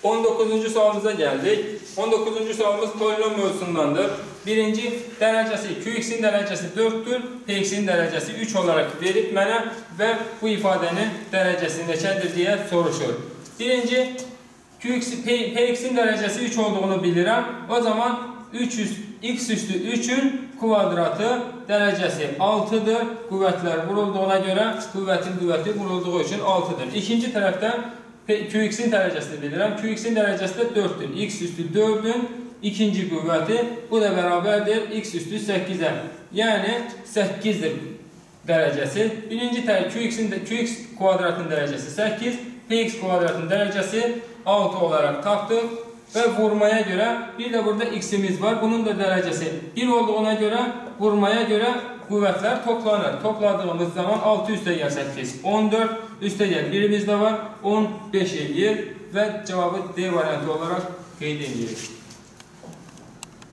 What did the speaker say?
19. sualımıza geldik. 19. sualımız polinom mövzusundandır. Birinci derecesi qx'in derecesi 4'tür, px'in derecesi 3 olarak verip mənə ve bu ifadenin derecesi neçədir diye soruşur. Birinci px'in derecesi 3 olduğunu bilirəm. O zaman x üstü 3'ün kvadratı derecesi 6'dır. Kuvvetler vurulduğuna göre kuvvetin kuvveti vurulduğu için 6'dır. İkinci taraftan qx'in derecesini bilirəm. Qx'in derecesi de 4'tür. X üstü 4'ün ikinci kuvveti. Bu da beraberdir x üstü 8'e. Yani 8'dir derecesi. Birinci qx kvadratın derecesi 8. Px kvadratın derecesi 6 olarak tapdık. Ve vurmaya göre bir de burada x'imiz var. Bunun da derecesi 1 olduğuna göre vurmaya göre kuvvetler toplanır. Topladığımız zaman 6 üstə gəl 8, 14 üstə gəl 1'imiz de var. 15 eləyir ve cevabı D variantı olarak qeyd edirik.